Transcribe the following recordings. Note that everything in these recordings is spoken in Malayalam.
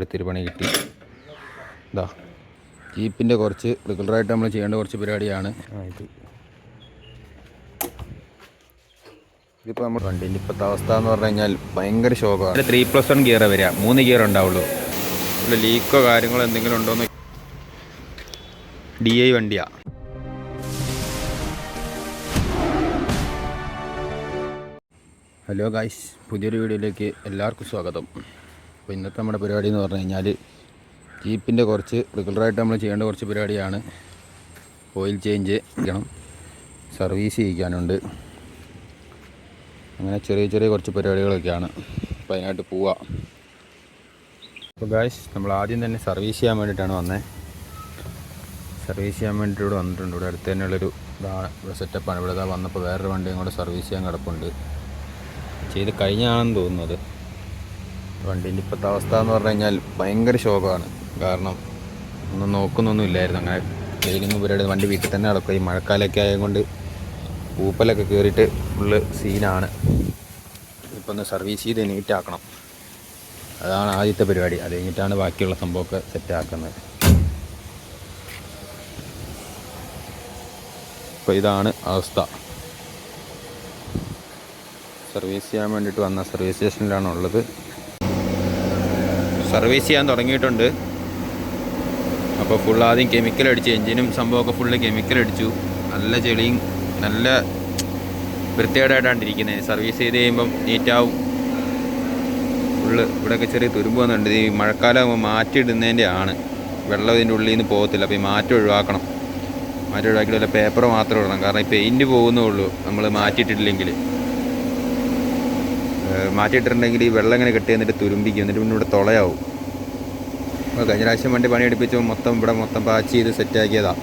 എടുത്തൊരു പണി കിട്ടി. ഇതാ ജീപ്പിൻ്റെ കുറച്ച് റെഗുലറായിട്ട് നമ്മൾ ചെയ്യേണ്ട കുറച്ച് പരിപാടിയാണ് ഇതിപ്പോൾ നമ്മൾ വണ്ടീൻ്റെ ഇപ്പോഴത്തെ അവസ്ഥ എന്ന് പറഞ്ഞു കഴിഞ്ഞാൽ ഭയങ്കര ശോകമാണ്. 3+1 ഗിയർ വരിക, 3 ഗിയർ ഉണ്ടാവുള്ളൂ. ഇവിടെ ലീക്കോ കാര്യങ്ങളോ എന്തെങ്കിലും ഉണ്ടോയെന്ന്. DI വണ്ടിയാണ്. ഹലോ ഗായ്സ്, പുതിയൊരു വീഡിയോയിലേക്ക് എല്ലാവർക്കും സ്വാഗതം. അപ്പോൾ ഇന്നത്തെ നമ്മുടെ പരിപാടി എന്ന് പറഞ്ഞു കഴിഞ്ഞാൽ ജീപ്പിൻ്റെ കുറച്ച് റെഗുലറായിട്ട് നമ്മൾ ചെയ്യേണ്ട കുറച്ച് പരിപാടിയാണ്. ഓയിൽ ചേഞ്ച് ചെയ്യണം, സർവീസ് ചെയ്യിക്കാനുണ്ട്, അങ്ങനെ ചെറിയ ചെറിയ കുറച്ച് പരിപാടികളൊക്കെയാണ്. അപ്പോൾ അതിനായിട്ട് പോവുക. അപ്പോൾ ഗായ്സ്, നമ്മൾ ആദ്യം തന്നെ സർവീസ് ചെയ്യാൻ വേണ്ടിയിട്ടാണ് വന്നത്. സർവീസ് ചെയ്യാൻ വേണ്ടിയിട്ട് ഇവിടെ വന്നിട്ടുണ്ട്. ഇവിടെ അടുത്ത് തന്നെയുള്ളൊരു ഇവിടെ സെറ്റപ്പാണ്. ഇവിടെ വന്നപ്പോൾ വേറൊരു വണ്ടിയും കൂടെ സർവീസ് ചെയ്യാൻ കിടപ്പുണ്ട്. ചെയ്ത് കഴിഞ്ഞാണെന്ന് തോന്നുന്നത്. വണ്ടീൻ്റെ ഇപ്പോഴത്തെ അവസ്ഥ എന്ന് പറഞ്ഞു കഴിഞ്ഞാൽ ഭയങ്കര ശോകമാണ്. കാരണം ഒന്നും നോക്കുന്നൊന്നും ഇല്ലായിരുന്നു. അങ്ങനെ ക്ലീനിങ് പരിപാടി വണ്ടി വീട്ടിൽ തന്നെ നടക്കും. ഈ മഴക്കാലമൊക്കെ ആയതുകൊണ്ട് പൂപ്പലൊക്കെ കയറിയിട്ട് ഫുള്ള് സീനാണ്. ഇപ്പോൾ ഒന്ന് സർവീസ് ചെയ്ത് നീറ്റാക്കണം. അതാണ് ആദ്യത്തെ പരിപാടി. അത് കഴിഞ്ഞിട്ടാണ് ബാക്കിയുള്ള സംഭവമൊക്കെ സെറ്റാക്കുന്നത്. അപ്പോൾ ഇതാണ് അവസ്ഥ. സർവീസ് ചെയ്യാൻ വേണ്ടിയിട്ട് വന്ന സർവീസ് സ്റ്റേഷനിലാണ് ഉള്ളത്. സർവീസ് ചെയ്യാൻ തുടങ്ങിയിട്ടുണ്ട്. അപ്പോൾ ഫുൾ ആദ്യം കെമിക്കൽ അടിച്ച്, എൻജിനും സംഭവമൊക്കെ ഫുള്ള് കെമിക്കൽ അടിച്ചു. നല്ല ചെളിയും നല്ല വൃത്തികേടായിട്ടാണ് ഇരിക്കുന്നത്. സർവീസ് ചെയ്ത് കഴിയുമ്പം നീറ്റാവും. ഫുള്ള് ഇവിടെയൊക്കെ ചെറിയ തുരുമ്പ് വന്നിട്ടുണ്ട്. ഈ മഴക്കാലമാകുമ്പോൾ മാറ്റിയിടുന്നതിൻ്റെ ആണ്. വെള്ളം ഇതിൻ്റെ ഉള്ളിൽ നിന്ന് പോകത്തില്ല. അപ്പോൾ ഈ മാറ്റം ഒഴിവാക്കണം. മാറ്റം ഒഴിവാക്കിയിട്ട് വല്ല പേപ്പർ മാത്രം ഇടണം. കാരണം ഈ പെയിൻറ്റ് പോകുന്നേ ഉള്ളൂ നമ്മൾ മാറ്റിയിട്ടിട്ടില്ലെങ്കിൽ. മാറ്റിയിട്ടുണ്ടെങ്കിൽ ഈ വെള്ളം ഇങ്ങനെ കെട്ടി എന്നിട്ട് തുരുമ്പിക്കും. എന്നിട്ട് പിന്നെ ഇവിടെ തുളയാവും. അപ്പോൾ കഴിഞ്ഞ പ്രാവശ്യം വണ്ടി പണിയെടുപ്പിച്ചപ്പോൾ ഇവിടെ മൊത്തം പാച്ച് ചെയ്ത് സെറ്റാക്കിയതാണ്.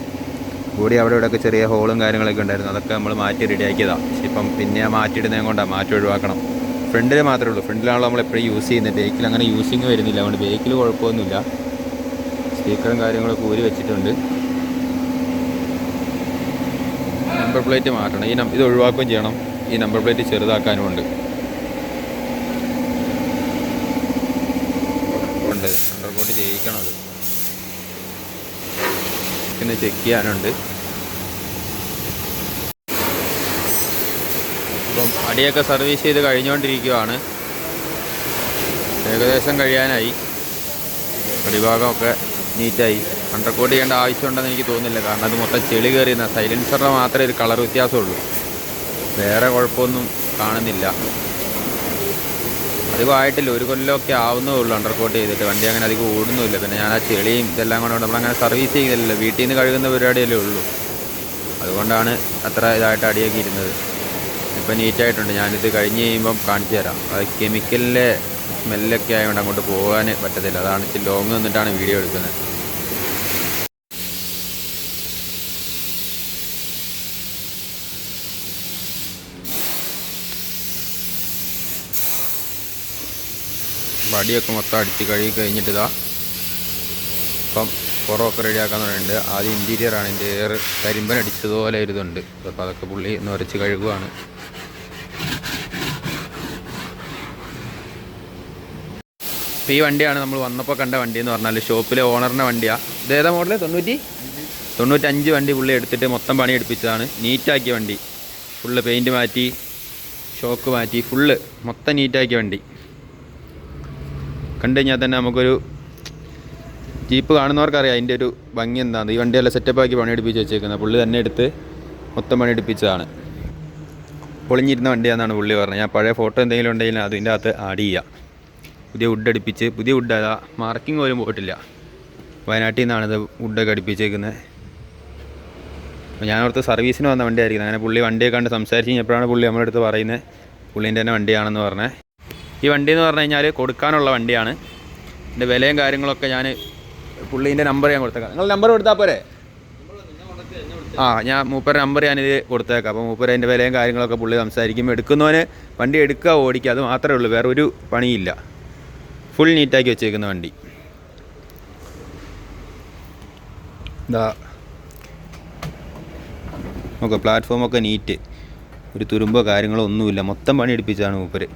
ബോഡി അവിടെ ഇവിടെയൊക്കെ ചെറിയ ഹോളും കാര്യങ്ങളൊക്കെ ഉണ്ടായിരുന്നു. അതൊക്കെ നമ്മൾ മാറ്റി റെഡിയാക്കിയതാണ്. പക്ഷേ ഇപ്പം പിന്നെ മാറ്റിയിടുന്നതും കൊണ്ടാണ് മാറ്റി ഒഴിവാക്കണം. ഫ്രണ്ടിൽ മാത്രമേ ഉള്ളൂ. ഫ്രണ്ടിലാണല്ലോ നമ്മൾ എപ്പോഴും യൂസ് ചെയ്യുന്നത്. ബേക്കിൽ അങ്ങനെ യൂസിങ് വരുന്നില്ല. അതുകൊണ്ട് ബേക്കിൽ കുഴപ്പമൊന്നുമില്ല. സ്പീക്കറും കാര്യങ്ങളൊക്കെ ഊരി വെച്ചിട്ടുണ്ട്. നമ്പർ പ്ലേറ്റ് മാറ്റണം. ഇത് ഒഴിവാക്കുകയും ചെയ്യണം. ഈ നമ്പർ പ്ലേറ്റ് ചെറുതാക്കാനുമുണ്ട്. അണ്ടർകോട്ട് ചെയ്യിക്കണം. അത് പിന്നെ ചെക്ക് ചെയ്യാനുണ്ട്. അപ്പം അടിയൊക്കെ സർവീസ് ചെയ്ത് കഴിഞ്ഞുകൊണ്ടിരിക്കുകയാണ്. ഏകദേശം കഴിയാനായി. അടിഭാഗമൊക്കെ നീറ്റായി. അണ്ടർകോട്ട് ചെയ്യേണ്ട ആവശ്യമുണ്ടെന്ന് എനിക്ക് തോന്നുന്നില്ല. കാരണം അത് മൊത്തം ചെളി കയറിയുന്ന സൈലൻസറിന് മാത്രമേ ഒരു കളർ വ്യത്യാസമുള്ളൂ. വേറെ കുഴപ്പമൊന്നും കാണുന്നില്ല. അധികമായിട്ടില്ല. 1 കൊല്ലമൊക്കെ ആവുന്നേ ഉള്ളൂ അണ്ടർകോട്ട് ചെയ്തിട്ട്. വണ്ടി അങ്ങനെ അധികം ഓടുന്നുമില്ല. പിന്നെ ഞാൻ ആ ചെളിയും ഇതെല്ലാം കൊണ്ട് നമ്മളങ്ങനെ സർവീസ് ചെയ്തില്ലല്ലോ. വീട്ടിൽ നിന്ന് കഴുകുന്ന പരിപാടിയല്ലേ ഉള്ളൂ. അതുകൊണ്ടാണ് അത്ര ഇതായിട്ട് അടിയൊക്കെ ഇരുന്നത്. ഇപ്പം നീറ്റായിട്ടുണ്ട്. ഞാനിത് കഴിഞ്ഞ് കഴിയുമ്പം കാണിച്ചു തരാം. അത് കെമിക്കലിൻ്റെ സ്മെല്ലൊക്കെ ആയതുകൊണ്ട് അങ്ങോട്ട് പോകാൻ പറ്റത്തില്ല. അതാണ് ഇച്ചിരി ലോങ് നിന്നിട്ടാണ് വീഡിയോ എടുക്കുന്നത്. വടിയൊക്കെ മൊത്തം അടിച്ച് കഴുകി കഴിഞ്ഞിട്ട് ഇപ്പം പുറമൊക്കെ റെഡിയാക്കാൻ തുടങ്ങിയിട്ടുണ്ട്. ആദ്യം ഇൻറ്റീരിയറാണ്. ഇൻറ്റീരിയർ കരിമ്പൻ അടിച്ചതുപോലെ ഒരു ഇതുണ്ട്. അപ്പോൾ അതൊക്കെ പുള്ളി ഒന്ന് ഉരച്ച് കഴുകുകയാണ്. അപ്പോൾ ഈ വണ്ടിയാണ് നമ്മൾ വന്നപ്പോൾ കണ്ട വണ്ടി എന്ന് പറഞ്ഞാൽ ഷോപ്പിലെ ഓണറിൻ്റെ വണ്ടിയാണ്. ഇതേതാ മോഡല്? 95 വണ്ടി പുള്ളി എടുത്തിട്ട് മൊത്തം പണി എടുപ്പിച്ചതാണ്. നീറ്റാക്കിയ വണ്ടി. ഫുള്ള് പെയിൻറ്റ് മാറ്റി, ഷോക്ക് മാറ്റി, ഫുള്ള് മൊത്തം നീറ്റാക്കിയ വണ്ടി. കണ്ടു കഴിഞ്ഞാൽ തന്നെ നമുക്കൊരു ജീപ്പ് കാണുന്നവർക്കറിയാം അതിൻ്റെ ഒരു ഭംഗി എന്താണെന്ന്. ഈ വണ്ടിയെല്ലാം സെറ്റപ്പാക്കി പണിയെടുപ്പിച്ച് വെച്ചേക്കുന്നത്. പുള്ളി തന്നെ എടുത്ത് മൊത്തം പണിയെടുപ്പിച്ചതാണ്. പൊളിഞ്ഞിരുന്ന വണ്ടിയാണെന്നാണ് പുള്ളി പറഞ്ഞത്. ഞാൻ പഴയ ഫോട്ടോ എന്തെങ്കിലും ഉണ്ടെങ്കിൽ അതിൻ്റെ അകത്ത് ആഡ് ചെയ്യാം. പുതിയ വുഡ് അടുപ്പിച്ച്, പുതിയ വുഡ് അതാ മാർക്കിങ് പോലും പോയിട്ടില്ല. വയനാട്ടിൽ നിന്നാണിത് വുഡൊക്കെ അടുപ്പിച്ചേക്കുന്നത്. അപ്പോൾ ഞാനോർത്ത് സർവീസിന് വന്ന വണ്ടിയായിരിക്കുന്നത്. അങ്ങനെ പുള്ളി വണ്ടിയെ കണ്ട് സംസാരിച്ച് കഴിഞ്ഞപ്പോഴാണ് പുള്ളി നമ്മളെടുത്ത് പറയുന്നത് പുള്ളീൻ്റെ തന്നെ വണ്ടിയാണെന്ന് പറഞ്ഞത്. ഈ വണ്ടി എന്ന് പറഞ്ഞു കഴിഞ്ഞാൽ കൊടുക്കാനുള്ള വണ്ടിയാണ്. ഇതിൻ്റെ വിലയും കാര്യങ്ങളൊക്കെ ഞാൻ പുള്ളീൻ്റെ നമ്പർ ഞാൻ കൊടുത്തേക്കാം. നിങ്ങൾ നമ്പർ കൊടുത്താൽ പോരെ? ഞാൻ മൂപ്പരുടെ നമ്പർ ഞാനിത് കൊടുത്തേക്കാം. അപ്പോൾ മൂപ്പര് അതിൻ്റെ വിലയും കാര്യങ്ങളൊക്കെ പുള്ളി സംസാരിക്കും. എടുക്കുന്നവന് വണ്ടി എടുക്കുക, ഓടിക്കുക, അത് മാത്രമേ ഉള്ളൂ. വേറെ ഒരു പണിയില്ല. ഫുൾ നീറ്റാക്കി വെച്ചേക്കുന്ന വണ്ടി. നോക്കുക, പ്ലാറ്റ്ഫോമൊക്കെ നീറ്റ്. ഒരു തുരുമ്പോ കാര്യങ്ങളോ ഒന്നുമില്ല. മൊത്തം പണി എടുപ്പിച്ചാണ് മൂപ്പര്.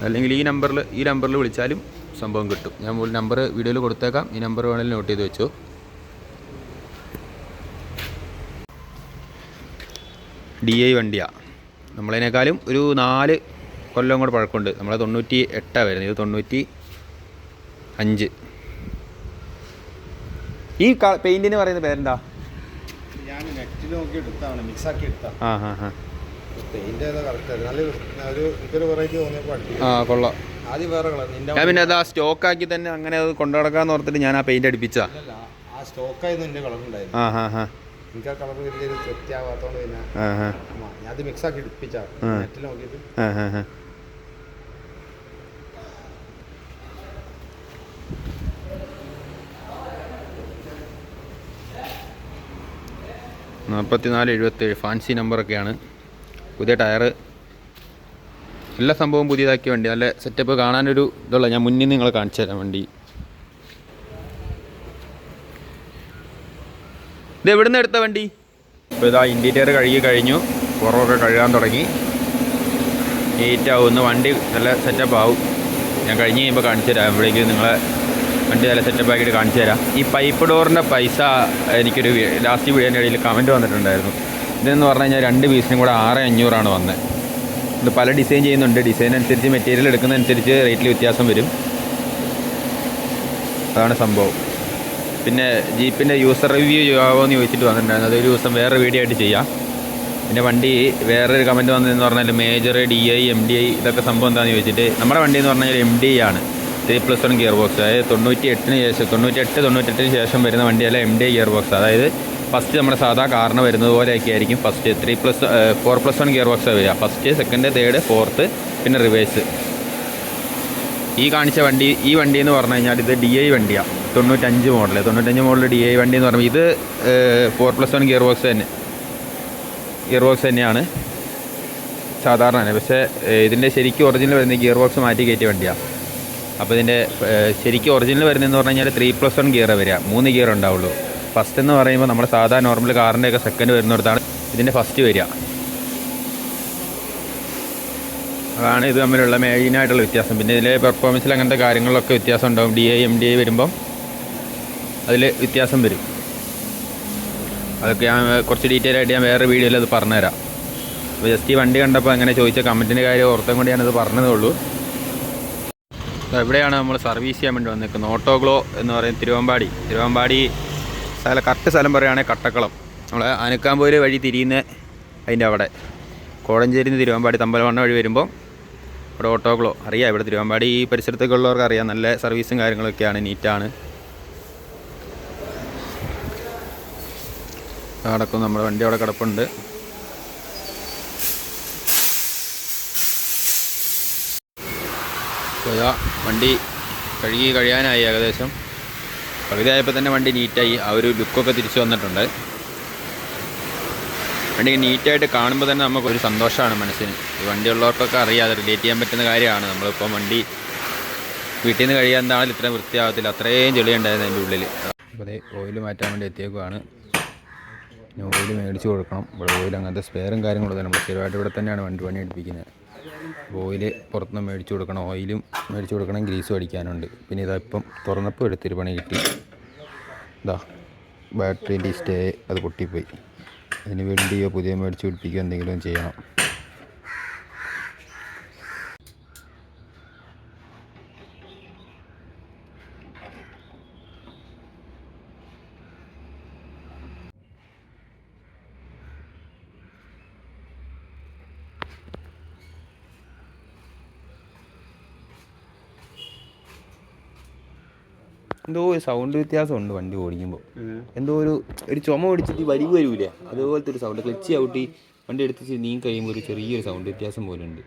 അല്ലെങ്കിൽ ഈ നമ്പറിൽ വിളിച്ചാലും സംഭവം കിട്ടും. ഞാൻ നമ്പർ വീഡിയോയിൽ കൊടുത്തേക്കാം. ഈ നമ്പർ വേണമെങ്കിൽ നോട്ട് ചെയ്ത് വെച്ചോ. DI വണ്ടിയാണ്. നമ്മളതിനേക്കാളും ഒരു 4 കൊല്ലം കൂടെ പഴക്കമുണ്ട്. നമ്മളെ 98 വരുന്നത്, ഇത് 95. ഈ പെയിൻറ്റിന് പറയുന്ന പേരെന്താ? ഞാൻ നെറ്റിൽ നോക്കി എടുത്താണ്, മിക്സാക്കി എടുത്താണ്. കൊള്ളാം. ആദ്യം വേറെ കളർ, ഞാൻ പിന്നെ അത് ആ സ്റ്റോക്കാക്കി തന്നെ അങ്ങനെ അത് കൊണ്ടു നടക്കാന്ന് ഓർത്തിട്ട് ഞാൻ ആ പെയിന്റ് അടിപ്പിച്ചാ. ആ സ്റ്റോക്കായിരുന്നു എൻ്റെ കളർ ഉണ്ടായിരുന്നു. എനിക്ക് ആ കളർ വലിയൊരു തൃപ്തിയാവാത്തോണ്ട് പിന്നെ ഞാൻ അത് മിക്സാക്കി എടുപ്പിച്ചാ നെറ്റിൽ നോക്കിയിട്ട്. 4477 ഫാൻസി നമ്പറൊക്കെയാണ്. പുതിയ ടയറ്, എല്ലാ സംഭവവും പുതിയതാക്കിയ വണ്ടി. നല്ല സെറ്റപ്പ്, കാണാനൊരു ഇതുള്ള. ഞാൻ മുന്നിൽ നിങ്ങളെ കാണിച്ചു തരാം വണ്ടി. ഇത് എവിടെ നിന്ന് എടുത്ത വണ്ടി? ഇപ്പോൾ ഇതാ ഇൻറ്റീരിയർ കഴുകി കഴിഞ്ഞു, പുറമൊക്കെ കഴുകാൻ തുടങ്ങി. നീറ്റാവുന്നു വണ്ടി, നല്ല സെറ്റപ്പ് ആവും. ഞാൻ കഴിഞ്ഞ് കഴിയുമ്പോൾ കാണിച്ചു തരാം. എവിടേക്കും നിങ്ങളെ വണ്ടി നല്ല സെറ്റപ്പ് ആക്കിയിട്ട് കാണിച്ചു തരാം. ഈ പൈപ്പ് ഡോറിൻ്റെ പൈസ എനിക്കൊരു ലാസ്റ്റ് വീഡിയോൻ്റെ ഇടയിൽ കമൻറ്റ് വന്നിട്ടുണ്ടായിരുന്നു. ഇതെന്ന് പറഞ്ഞു കഴിഞ്ഞാൽ 2 പീസിനും കൂടെ 6500 വന്നത്. ഇത് പല ഡിസൈൻ ചെയ്യുന്നുണ്ട്. ഡിസൈൻ അനുസരിച്ച് മെറ്റീരിയൽ എടുക്കുന്നതനുസരിച്ച് റേറ്റിൽ വ്യത്യാസം വരും. അതാണ് സംഭവം. പിന്നെ ജീപ്പിൻ്റെ യൂസർ റിവ്യൂ ചെയ്യാമോ എന്ന് ചോദിച്ചിട്ട് വന്നിട്ടുണ്ടായിരുന്നു. അതൊരു ദിവസം വേറെ വീഡിയോ ആയിട്ട് ചെയ്യാം. പിന്നെ വണ്ടി വേറൊരു കമൻറ്റ് വന്നതെന്ന് പറഞ്ഞാൽ മേജർ DI MDI ഇതൊക്കെ സംഭവം എന്താണെന്ന് ചോദിച്ചിട്ട്, നമ്മുടെ വണ്ടി എന്ന് പറഞ്ഞാൽ MDI ആണ്, 3+1 ഗിയർ ബോക്സ്. അതായത് 98 ശേഷം വരുന്ന വണ്ടിയല്ല MDI ഗിയർ ബോക്സ്. അതായത് ഫസ്റ്റ് നമ്മുടെ സാധാ കാറിന് വരുന്നത് പോലെയൊക്കെ ആയിരിക്കും. ഫസ്റ്റ് 4+1 ഗിയർ ബോക്സ് വരിക. ഫസ്റ്റ്, സെക്കൻഡ്, തേർഡ്, ഫോർത്ത്, പിന്നെ റിവേഴ്സ്. ഈ കാണിച്ച വണ്ടി, ഈ വണ്ടി എന്ന് പറഞ്ഞു കഴിഞ്ഞാൽ ഇത് DI വണ്ടിയാണ്. 95 മോഡൽ DI വണ്ടി എന്ന് പറയുമ്പോൾ ഇത് 4+1 ഗിയർ ബോക്സ് തന്നെയാണ് സാധാരണ തന്നെ. പക്ഷേ ഇതിൻ്റെ ശരിക്കും ഒറിജിനൽ വരുന്ന ഗിയർ ബോക്സ് മാറ്റി കയറ്റിയ വണ്ടിയാണ്. അപ്പോൾ ഇതിൻ്റെ ശരിക്കും ഒറിജിനൽ വരുന്നതെന്ന് പറഞ്ഞു കഴിഞ്ഞാൽ 3+1 ഗിയർ വരിക, 3 ഗിയർ ഉണ്ടാവുള്ളൂ. ഫസ്റ്റ് എന്ന് പറയുമ്പോൾ നമ്മുടെ സാധാ നോർമൽ കാറിൻ്റെയൊക്കെ സെക്കൻഡ് വരുന്നിടത്താണ് ഇതിൻ്റെ ഫസ്റ്റ് വരിക. അതാണ് ഇത് തമ്മിലുള്ള മെയിനായിട്ടുള്ള വ്യത്യാസം. പിന്നെ ഇതിലെ പെർഫോമൻസിൽ അങ്ങനത്തെ കാര്യങ്ങളിലൊക്കെ വ്യത്യാസം ഉണ്ടാകും. DI MDI വരുമ്പം അതിൽ വ്യത്യാസം വരും. അതൊക്കെ ഞാൻ കുറച്ച് ഡീറ്റെയിൽ ആയിട്ട് ഞാൻ വേറെ വീഡിയോയിൽ അത് പറഞ്ഞുതരാം. അപ്പോൾ ജസ്റ്റ് ഈ വണ്ടി കണ്ടപ്പോൾ അങ്ങനെ ചോദിച്ച കമൻറ്റിൻ്റെ കാര്യം ഓർത്തും കൊണ്ട് ഞാനത് പറഞ്ഞതേ ഉള്ളൂ. എവിടെയാണ് നമ്മൾ സർവീസ് ചെയ്യാൻ വേണ്ടി വന്നിരിക്കുന്നത്? ഓട്ടോഗ്ലോ എന്ന് പറയുന്നത് തിരുവമ്പാടി കറക്റ്റ് സ്ഥലം പറയുകയാണെങ്കിൽ കട്ടക്കുളം. നമ്മൾ ആനക്കാമ്പോയിൽ വഴി തിരിയുന്ന അതിൻ്റെ അവിടെ, കോടഞ്ചേരിയിൽ നിന്ന് തിരുവമ്പാടി തമ്പലമണ്ണ വഴി വരുമ്പോൾ ഇവിടെ ഓട്ടോഗ്ലോ അറിയാം. ഇവിടെ തിരുവമ്പാടി ഈ പരിസരത്തൊക്കെ ഉള്ളവർക്ക് അറിയാം. നല്ല സർവീസും കാര്യങ്ങളൊക്കെയാണ്, നീറ്റാണ്. നടക്കും, നമ്മുടെ വണ്ടി അവിടെ കിടപ്പുണ്ട്. വണ്ടി കഴിയാനായി ഏകദേശം. പകുതിയായപ്പോൾ തന്നെ വണ്ടി നീറ്റായി. ആ ഒരു ലുക്കൊക്കെ തിരിച്ചു വന്നിട്ടുണ്ട്. വണ്ടി നീറ്റായിട്ട് കാണുമ്പോൾ തന്നെ നമുക്കൊരു സന്തോഷമാണ് മനസ്സിന്. ഈ വണ്ടിയുള്ളവർക്കൊക്കെ അറിയാം, അത് റിലേറ്റ് ചെയ്യാൻ പറ്റുന്ന കാര്യമാണ്. നമ്മളിപ്പോൾ വണ്ടി വീട്ടിൽ നിന്ന് കഴിയാൻ എന്താണെങ്കിലും ഇത്രയും വൃത്തിയാകത്തില്ല, അത്രയും ചെളിയുണ്ടായിരുന്നു അതിൻ്റെ ഉള്ളിൽ. അപ്പോൾ അതേ ഓയിൽ മാറ്റാൻ വേണ്ടി എത്തിയേക്കുവാണ്. ഇനി ഓയിൽ മേടിച്ച് കൊടുക്കണം. ഇവിടെ ഓയിൽ അങ്ങനത്തെ സ്പെയറും കാര്യങ്ങളും നമ്മൾ സ്ഥിരമായിട്ട് ഇവിടെ തന്നെയാണ് വണ്ടി പണി എടുപ്പിക്കുന്നത്. ഓയിൽ പുറത്തുനിന്ന് മേടിച്ച് കൊടുക്കണം, ഓയിലും മേടിച്ച് കൊടുക്കണം, ഗ്രീസും അടിക്കാനുണ്ട്. പിന്നെ ഇതാ ഇപ്പം തുറന്നപ്പോൾ എടുത്തൊരു പണി കിട്ടി. ഇതാ ബാറ്ററിൻ്റെ സ്റ്റേ അത് പൊട്ടിപ്പോയി. അതിന് വേണ്ടിയോ പുതിയ മേടിച്ച് പിടിപ്പിക്കുകയോ എന്തെങ്കിലും ചെയ്യണം. എന്തോ ഒരു സൗണ്ട് വ്യത്യാസമുണ്ട് വണ്ടി ഓടിക്കുമ്പോൾ. എന്തോ ഒരു ചുമ ഓടിച്ചിട്ട് വലിവ് വരൂലേ, അതുപോലത്തെ ഒരു സൗണ്ട്. ക്ലച്ച് ഔട്ടി വണ്ടി എടുത്തിട്ട് നീങ്ങി കഴിയുമ്പോൾ ഒരു ചെറിയൊരു സൗണ്ട് വ്യത്യാസം പോലെ ഉണ്ട്.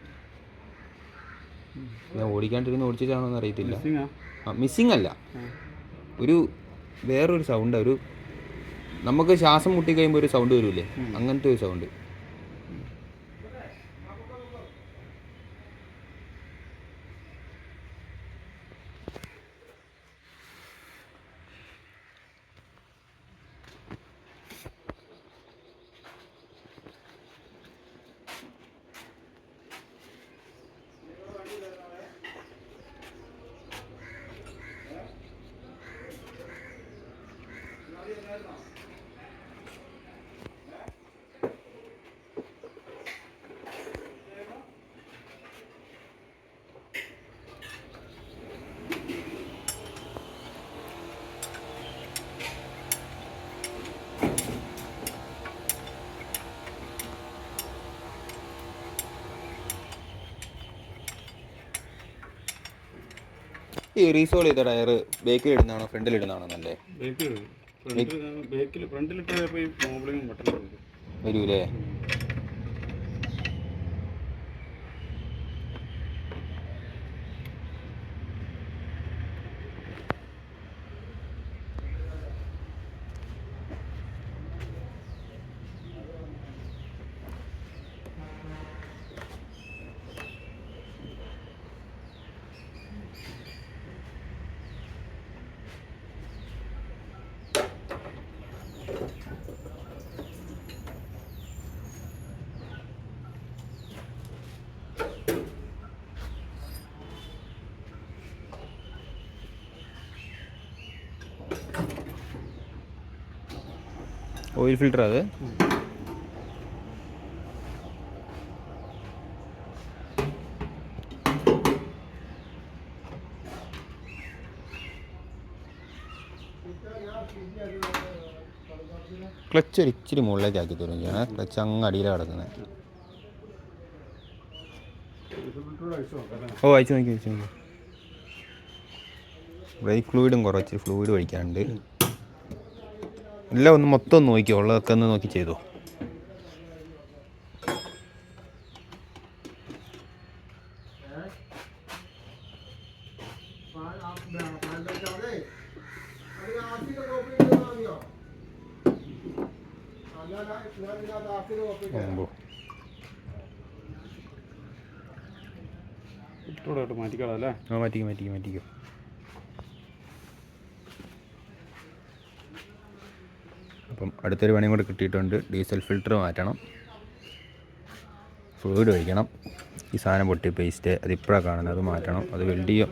ഞാൻ ഓടിക്കാണ്ടിരുന്ന് ഓടിച്ചിട്ടാണോ എന്ന് അറിയത്തില്ല. മിസ്സിങ് അല്ല, വേറൊരു സൗണ്ട്. നമുക്ക് ശ്വാസം മുട്ടി കഴിയുമ്പോൾ ഒരു സൗണ്ട് വരൂലേ, അങ്ങനത്തെ ഒരു സൗണ്ട്. ഈ റീസോൾ ചെയ്ത ടയർ ബേക്കിൽ ഇടുന്നതാണോ ഫ്രണ്ടിൽ ഇടുന്നതാണോ നല്ലേ? ഫ്രണ്ടിലിട്ട് മോബിളിങ് പെട്ടെന്ന് വരൂലേ? ഓയിൽ ഫിൽറ്റർ അത് ക്ലച്ച് ഒരു ഇച്ചിരി മുകളിലേക്ക് ആക്കി തരുകയാണ്. ക്ലച്ച് അങ്ങ് അടിയിലാണ് കിടക്കുന്നത്. ഓ അയച്ചു നോക്കി അയച്ചു നോക്കി. ബ്രേക്ക് ഫ്ലൂയിഡും കുറച്ച് ഫ്ലൂയിഡ് ഒഴിക്കാനുണ്ട്. എല്ലാം ഒന്ന് മൊത്തം ഒന്ന് നോക്കിയോ, ഉള്ളതൊക്കെ ഒന്ന് നോക്കി ചെയ്തോ. മാറ്റിക്കളല്ലേ? ആ മാറ്റിക്കും. അപ്പം അടുത്തൊരു പണിയും കൂടെ കിട്ടിയിട്ടുണ്ട്. ഡീസൽ ഫിൽറ്റർ മാറ്റണം, ഫ്ലൂയിഡ് ഒഴിക്കണം. ഈ സാധനം പൊട്ടി പേസ്റ്റ് അതിപ്പോഴാണ് കാണുന്നത്, അത് മാറ്റണം. അത് വെൽഡ് ചെയ്യും.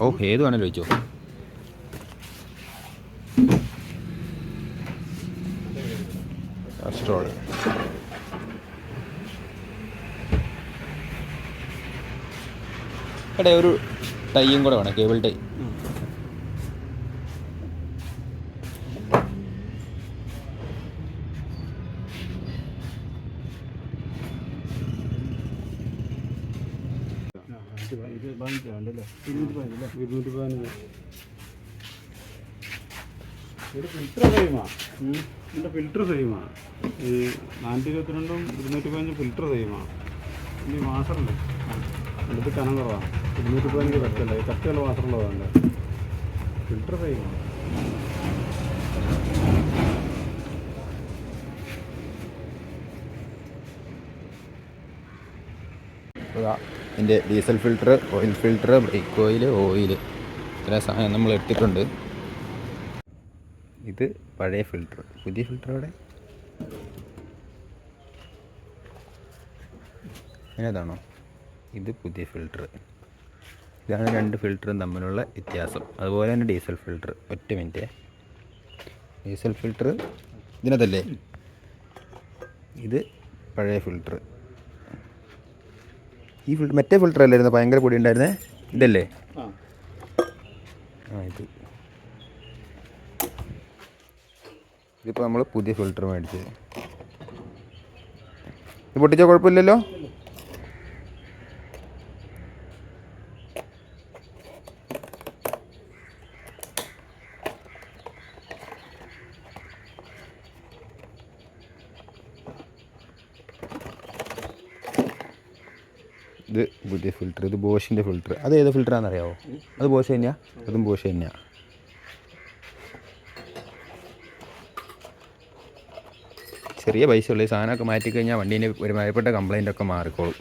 ഓ ഏത് വേണേലും വെച്ചോ. കസ്ട്രോൾ എടേ ഒരു ടൈയും കൂടെ വേണം, കേബിൾ ടൈ. ഫിൽറ്റർ സെയിമാണ്. ഈ 422 215 ഫിൽറ്റർ സെയിമാണ്. ഇനി വാസറുണ്ട്, അടുത്ത് കനം കുറവാണ്. 215 കത്തല്ല, ഈ കത്തിയുള്ള വാസറുള്ളതാണ്. ഫിൽറ്റർ സെയിമാണ്. ഇതിൻ്റെ diesel filter, oil filter, break oil, ഇത്ര സാധനം നമ്മൾ ഇട്ടിട്ടുണ്ട്. ഇത് പഴയ ഫിൽറ്റർ. പുതിയ ഫിൽറ്റർ അവിടെ ഏതാണോ? ഇത് പുതിയ ഫിൽറ്റർ. ഇതാണ് രണ്ട് ഫിൽറ്ററും തമ്മിലുള്ള വ്യത്യാസം. അതുപോലെ തന്നെ ഡീസൽ ഫിൽറ്റർ. ഒറ്റ മിനിറ്റ്. ഡീസൽ ഫിൽറ്റർ ഇതിനകത്തല്ലേ? ഇത് പഴയ ഫിൽറ്റർ. ഈ ഫിൽറ്റർ മറ്റേ ഫിൽറ്റർ അല്ലായിരുന്നു ഭയങ്കര പൊടി ഉണ്ടായിരുന്നേ? ഇതല്ലേ? ഇതിപ്പോൾ നമ്മൾ പുതിയ ഫിൽറ്റർ മേടിച്ചത്. ഇത് പൊട്ടിച്ചാൽ കുഴപ്പമില്ലല്ലോ? ഇത് പുതിയ ഫിൽറ്റർ, ഇത് ബോഷിൻ്റെ ഫിൽറ്റർ. അത് ഏത് ഫിൽറ്ററാണെന്ന് അറിയാമോ? അത് ബോഷ് തന്നെയാണ്, അതും ബോഷ് തന്നെയാണ്. ചെറിയ പൈസ ഉള്ള ഈ സാധനമൊക്കെ മാറ്റിക്കഴിഞ്ഞാൽ വണ്ടീൻ്റെ ഒരു മയപ്പെട്ട കംപ്ലൈൻ്റൊക്കെ മാറിക്കോളും.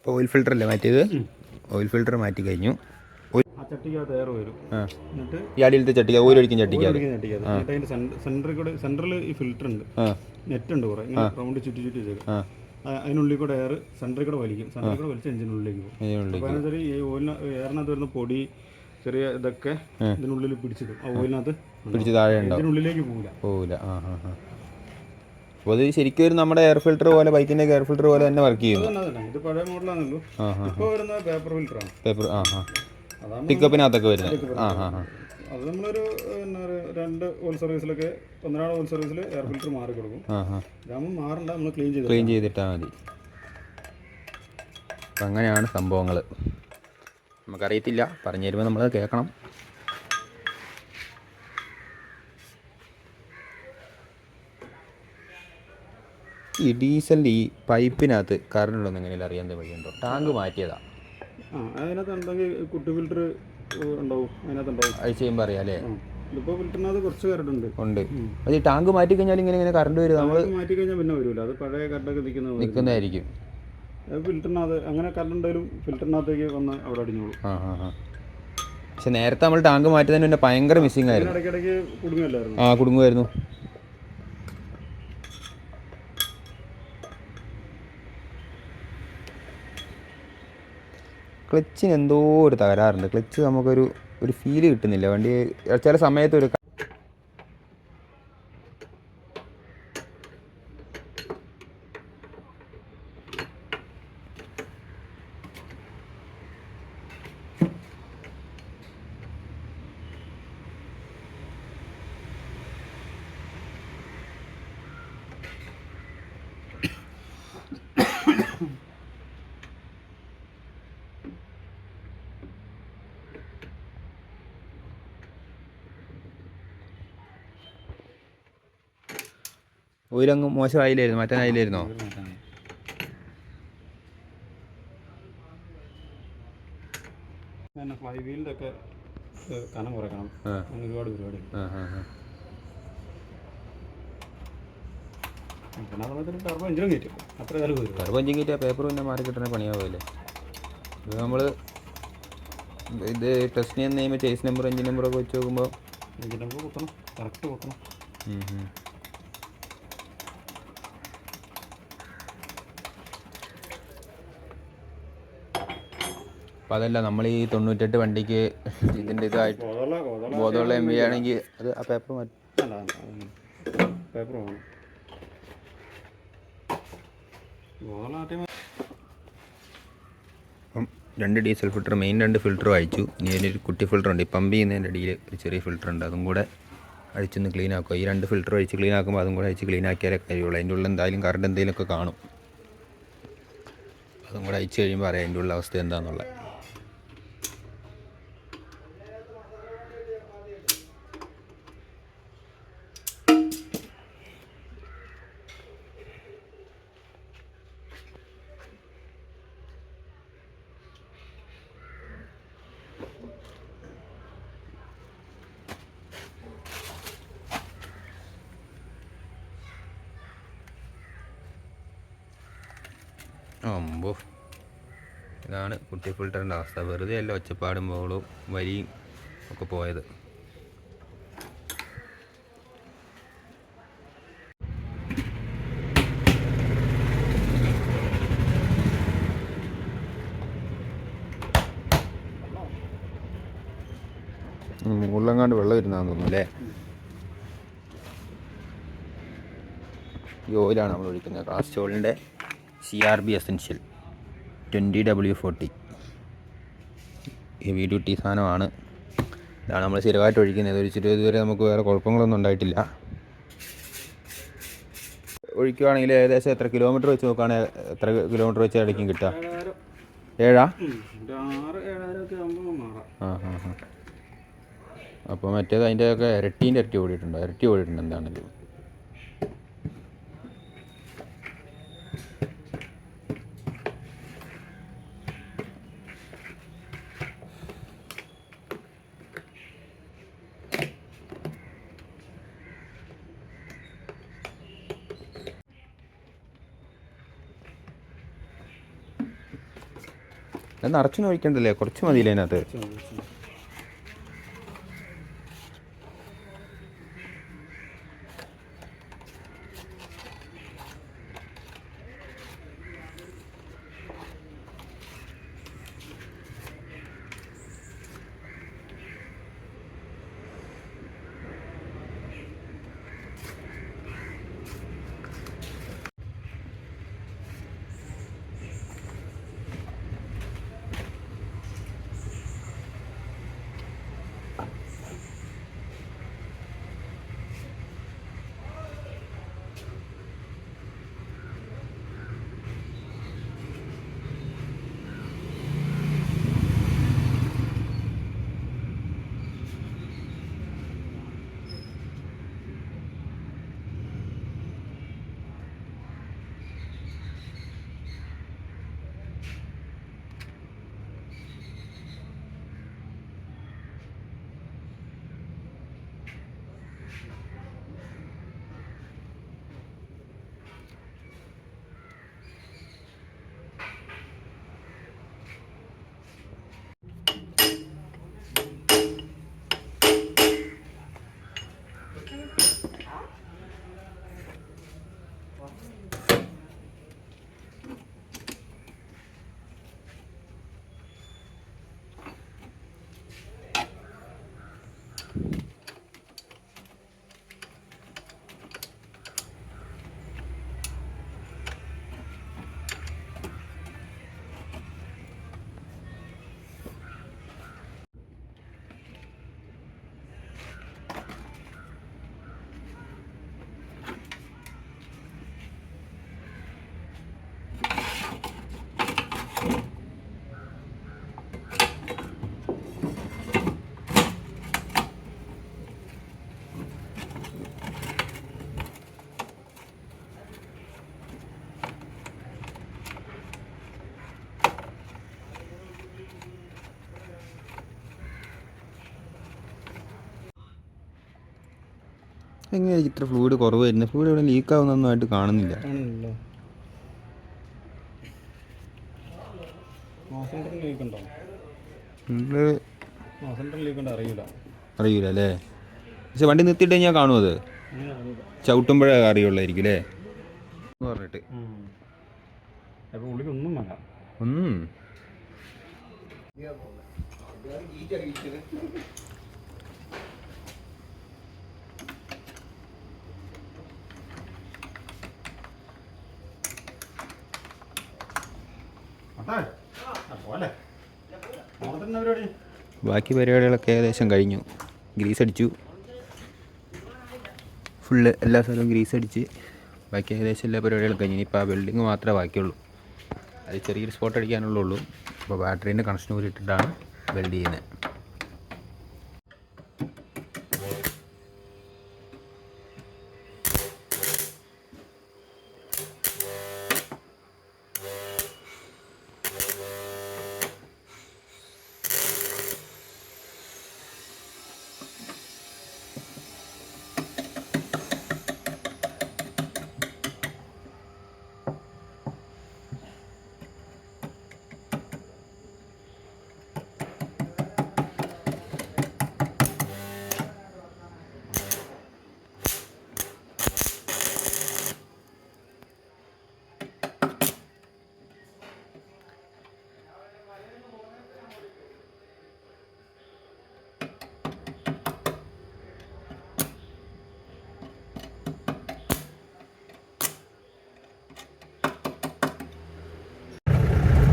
ഇപ്പോൾ ഓയിൽ ഫിൽറ്ററല്ലേ മാറ്റിയത്? ഓയിൽ ഫിൽറ്റർ മാറ്റി കഴിഞ്ഞു. ആ ചട്ടിക്കകത്ത് എയർ വരും. എന്നിട്ട് ഈ അടിയിലത്തെ ചട്ടിക്ക ഓയിലൊഴിക്കും ചട്ടിക്കാതെ. എന്നിട്ട് അതിൻ്റെ സെൻറ്ററിൽ ഈ ഫിൽറ്റർ ഉണ്ട്, നെറ്റ് ഉണ്ട് കുറേ ഇങ്ങനെ റൗണ്ട് ചുറ്റി ചെയ്തേക്കും. അതിനുള്ളിൽ കൂടെ എയർ സെൻറ്ററിൽ കൂടെ വലിക്കും, സെൻറ്ററിൽ കൂടെ വലിച്ച് എഞ്ചിനുള്ളിലേക്ക് പോകും. അപ്പോൾ അതിനകത്ത് ഈ ഓയിലിന് എയറിനകത്ത് വരുന്ന പൊടി ചെറിയ ഇതൊക്കെ ഇതിനുള്ളിൽ പിടിച്ചിടും. ആ ഓയിലിനകത്ത് പിടിച്ച് താഴെ ഉണ്ടാവും, ഇതിനുള്ളിലേക്ക് പോകില്ല. അപ്പോൾ അത് ശരിക്കും ഒരു നമ്മുടെ എയർ ഫിൽറ്റർ പോലെ, ബൈക്കിൻ്റെ എയർ ഫിൽറ്റർ പോലെ തന്നെ വർക്ക് ചെയ്യുന്നു. ഇത് പഴയ മോഡലാണല്ലോ. ഇപ്പോൾ വരുന്നത് പേപ്പർ ഫിൽറ്ററാണ്. പേപ്പർ പിക്കപ്പിനകത്തൊക്കെ വരുന്നത്. അത് നമ്മളൊരു 2 ഓയിൽ സർവീസിലൊക്കെ 1 ഓയിൽ സർവീസിൽ എയർ ഫിൽറ്റർ മാറി കൊടുക്കും. ഇതാകുമ്പോൾ മാറണ്ട, നമ്മൾ ക്ലീൻ ചെയ്തിട്ടാൽ മതി. അപ്പം അങ്ങനെയാണ് സംഭവങ്ങൾ. നമുക്കറിയത്തില്ല, പറഞ്ഞു തരുമ്പോൾ നമ്മളത് കേൾക്കണം. ഈ ഡീസലിൻ്റെ ഈ പൈപ്പിനകത്ത് കറണ്ട് ഉണ്ടെന്ന് എങ്ങനെയല്ല അറിയാൻ വഴിയുണ്ടോ? ടാങ്ക് മാറ്റിയതാ. അതിനകത്ത് ഉണ്ടെങ്കിൽ കുട്ടി ഫിൽറ്റർ ഉണ്ടാവും, അതിനകത്തുണ്ടാവും. അഴിച്ച് ചെയ്യുമ്പോൾ അറിയാം അല്ലേ? ഇപ്പോൾ ഫിൽറ്ററിനകത്ത് കുറച്ച് കറണ്ട് ഉണ്ട്. അത് ഈ ടാങ്ക് മാറ്റി കഴിഞ്ഞാൽ ഇങ്ങനെ കറണ്ട് വരും. നമ്മൾ മാറ്റി കഴിഞ്ഞാൽ പിന്നെ വരില്ല, അത് പഴയ കറണ്ടൊക്കെ നിൽക്കുന്നതായിരിക്കും. ഫിൽറ്ററിനകത്ത് അങ്ങനെ കറണ്ട് ഉണ്ടെങ്കിലും ഫിൽറ്ററിനകത്തേക്ക് വന്ന് അവിടെ അടിഞ്ഞോളൂ. പക്ഷെ നേരത്തെ നമ്മൾ ടാങ്ക് മാറ്റുന്നതിന് പിന്നെ ഭയങ്കര മിസ്സിംഗ് ആയിരുന്നു. ഇടയ്ക്കിടയ്ക്ക് കുടുങ്ങല്ലായിരുന്നു. കുടുങ്ങുമായിരുന്നു. ക്ലച്ചിന് എന്തോ ഒരു തകരാറുണ്ട്. ക്ലച്ച് നമുക്കൊരു ഫീല് കിട്ടുന്നില്ല. വണ്ടി ചില സമയത്ത് ഒരു ഓയിലങ്ങ് മോശമായില്ലായിരുന്നു, മാറ്റാനായില്ലായിരുന്നോ? ഫ്ലൈ വീലിൻ്റെ ഒക്കെ കനം കുറയ്ക്കണം, ഒരുപാട് പരിപാടി. പിന്നെ ആ സമയത്ത് ടർബോ എഞ്ചിനും കയറ്റും, അത്ര കാലം വരും. ടർബോ എഞ്ചിൻ കയറ്റിയാൽ പേപ്പർ പിന്നെ മാറി കിട്ടുന്ന പണിയാവില്ലേ? ഇത് നമ്മൾ ഇത് ടെസ്റ്റ് ചെയ്യാൻ നിയമം ചേസ് നമ്പർ എഞ്ചിൻ നമ്പറൊക്കെ വെച്ച് നോക്കുമ്പോൾ എഞ്ചിൻ നമ്പർ കുത്തണം, കറക്റ്റ് കുത്തണം. അപ്പോൾ അതല്ല, നമ്മൾ ഈ 98 വണ്ടിക്ക് ഇതിൻ്റെ ഇതായിട്ട് ബോധമുള്ള MV ആണെങ്കിൽ അത് ആ പേപ്പർ മാറ്റി പേപ്പർ വേണം. അപ്പം 2 ഡീസൽ ഫിൽറ്റർ, മെയിൻ 2 ഫിൽറ്ററും അയച്ചു. ഇനി അതിനൊരു കുട്ടി ഫിൽറ്റർ ഉണ്ട്, ഈ പമ്പ് ചെയ്യുന്നതിൻ്റെ അടിയിൽ ഒരു ചെറിയ ഫിൽറ്റർ ഉണ്ട്, അതും കൂടെ അഴിച്ചൊന്ന് ക്ലീൻ ആക്കുക. ഈ 2 ഫിൽറ്റർ അഴിച്ച് ക്ലീൻ ആക്കുമ്പോൾ അതും കൂടെ അഴിച്ച് ക്ലീൻ ആക്കിയാലേ കഴിയുള്ളൂ. അതിൻ്റെ ഉള്ളിൽ എന്തായാലും കറണ്ട് എന്തെങ്കിലുമൊക്കെ കാണും. അതും കൂടെ അഴിച്ച് കഴിയുമ്പോൾ അറിയാം അതിൻ്റെ ഉള്ള അവസ്ഥ എന്താണെന്നുള്ളത്. അമ്പോ, ഇതാണ് കുട്ടി ഫിൽറ്ററിൻ്റെ അവസ്ഥ. വെറുതെ അല്ല ഒച്ചപ്പാടും ബഹളവും വരിയും ഒക്കെ പോയത്. മുകളിലെങ്ങാണ്ട് വെള്ളം ഇരുന്നാന്ന് തോന്നുന്നു അല്ലേ? ഈ ഓയിലാണ് നമ്മൾ ഒഴിക്കുന്നത്, കാസ്ട്രോളിൻ്റെ CRB essential 20W40 heavy duty സാധനമാണ്. ഇതാണ് നമ്മൾ സ്ഥിരമായിട്ട് ഒഴിക്കുന്നത്. ഒഴിച്ചിട്ട് ഇതുവരെ നമുക്ക് വേറെ കുഴപ്പങ്ങളൊന്നും ഉണ്ടായിട്ടില്ല. ഒഴിക്കുകയാണെങ്കിൽ ഏകദേശം എത്ര കിലോമീറ്റർ വെച്ച് നോക്കുകയാണെങ്കിൽ എത്ര കിലോമീറ്റർ വെച്ച് അടിക്കും കിട്ടുക? 7? 6-7 ഒക്കെ ആകുമ്പോൾ മാറാം. അപ്പോൾ മറ്റേത് അതിൻ്റെയൊക്കെ ഇരട്ടി ഓടിയിട്ടുണ്ട് എന്താണെങ്കിലും. അത് നിറച്ചൊന്നും ഒഴിക്കണ്ടല്ലേ, കുറച്ച് മതിയില്ലേ അതിനകത്ത്? എങ്ങനെയായിരിക്കും ഇത്ര ഫ്ലൂയിഡ് കുറവ് വരുന്നത്? ഫ്ലൂയിഡ് ഇവിടെ ലീക്ക് ആവുന്നൊന്നുമായിട്ട് കാണുന്നില്ല. അറിയില്ല അല്ലേ? പക്ഷെ വണ്ടി നിർത്തിയിട്ട് കഴിഞ്ഞാൽ കാണുമോ? അത് ചവിട്ടുമ്പോഴേ അറിയുള്ളായിരിക്കും അല്ലേ എന്ന് പറഞ്ഞിട്ട്. ബാക്കി പരിപാടികളൊക്കെ ഏകദേശം കഴിഞ്ഞു. ഗ്രീസ് അടിച്ചു, ഫുള്ള് എല്ലാ സ്ഥലവും ഗ്രീസ് അടിച്ച് ബാക്കി ഏകദേശം എല്ലാ പരിപാടികളും കഴിഞ്ഞു. ഇനിയിപ്പോൾ ആ വെൽഡിങ് മാത്രമേ ബാക്കിയുള്ളൂ. അത് ചെറിയൊരു സ്പോട്ട് അടിക്കാനുള്ളൂ. അപ്പോൾ ബാറ്ററീൻ്റെ കണക്ഷൻ കൂടിയിട്ടിട്ടാണ് വെൽഡ് ചെയ്യുന്നത്.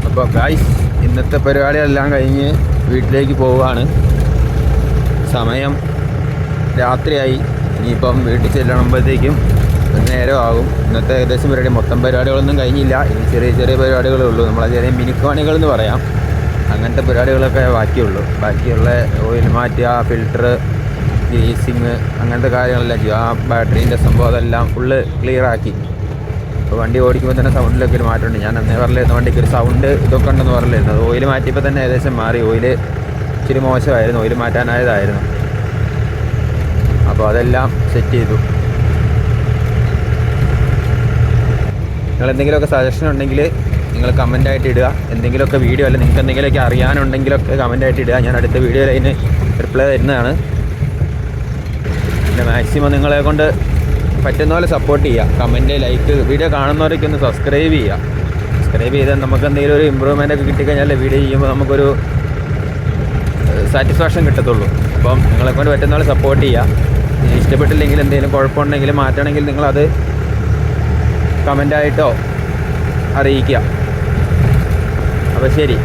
അപ്പോൾ ഗായ്സ്, ഇന്നത്തെ പരിപാടിയെല്ലാം കഴിഞ്ഞ് വീട്ടിലേക്ക് പോവുകയാണ്. സമയം രാത്രിയായി. ഇനിയിപ്പം വീട്ടിൽ ചെല്ലണമ്പോഴത്തേക്കും നേരം ആകും. ഇന്നത്തെ ഏകദേശം പരിപാടി മൊത്തം പരിപാടികളൊന്നും കഴിഞ്ഞില്ല. ഇനി ചെറിയ ചെറിയ പരിപാടികളേ ഉള്ളൂ. നമ്മളെ ചെറിയ മിനുക്കുപണികൾ എന്ന് പറയാം. അങ്ങനത്തെ പരിപാടികളൊക്കെ ബാക്കിയുള്ളൂ. ബാക്കിയുള്ള ഓയിൽ മാറ്റുക, ഫിൽറ്റർ, ഗ്രീസിങ്, അങ്ങനത്തെ കാര്യങ്ങളെല്ലാം ചെയ്യും. ആ ബാറ്ററീൻ്റെ സംഭവം അതെല്ലാം ഫുള്ള് ക്ലിയറാക്കി. അപ്പോൾ വണ്ടി ഓടിക്കുമ്പോൾ തന്നെ സൗണ്ടിലൊക്കെ ഒരു മാറ്റമുണ്ട്. ഞാൻ അന്നേ പറഞ്ഞിരുന്നു വണ്ടിക്ക് ഒരു സൗണ്ട് ഇതൊക്കെ ഉണ്ടെന്ന് പറഞ്ഞിരുന്നു. അത് ഓയിൽ മാറ്റിയപ്പോൾ തന്നെ ഏകദേശം മാറി. ഓയിൽ ഇച്ചിരി മോശമായിരുന്നു, ഓയിൽ മാറ്റാനായതായിരുന്നു. അപ്പോൾ അതെല്ലാം സെറ്റ് ചെയ്തു. നിങ്ങൾ എന്തെങ്കിലുമൊക്കെ സജഷൻ ഉണ്ടെങ്കിൽ നിങ്ങൾ കമൻ്റായിട്ട് ഇടുക. എന്തെങ്കിലുമൊക്കെ വീഡിയോ അല്ല നിങ്ങൾക്ക് എന്തെങ്കിലുമൊക്കെ അറിയാനുണ്ടെങ്കിലൊക്കെ കമൻ്റായിട്ട് ഇടുക. ഞാൻ അടുത്ത വീഡിയോയിൽ അതിന് റിപ്ലൈ തരുന്നതാണ്. പിന്നെ മാക്സിമം നിങ്ങളെ കൊണ്ട് പറ്റുന്ന പോലെ സപ്പോർട്ട് ചെയ്യുക. കമൻറ്റ്, ലൈക്ക്, വീഡിയോ കാണുന്നവരൊക്കെ ഒന്ന് സബ്സ്ക്രൈബ് ചെയ്യുക. സബ്സ്ക്രൈബ് ചെയ്താൽ നമുക്ക് എന്തെങ്കിലും ഒരു ഇമ്പ്രൂവ്മെൻ്റ് ഒക്കെ കിട്ടിക്കഴിഞ്ഞാൽ വീഡിയോ ചെയ്യുമ്പോൾ നമുക്കൊരു സാറ്റിസ്ഫാക്ഷൻ കിട്ടത്തുള്ളൂ. അപ്പം നിങ്ങളെക്കൊണ്ട് പറ്റുന്ന പോലെ സപ്പോർട്ട് ചെയ്യുക. ഇഷ്ടപ്പെട്ടില്ലെങ്കിൽ എന്തെങ്കിലും കുഴപ്പമുണ്ടെങ്കിൽ മാറ്റണമെങ്കിൽ നിങ്ങളത് കമൻ്റായിട്ടോ അറിയിക്കുക. അപ്പോൾ ശരി.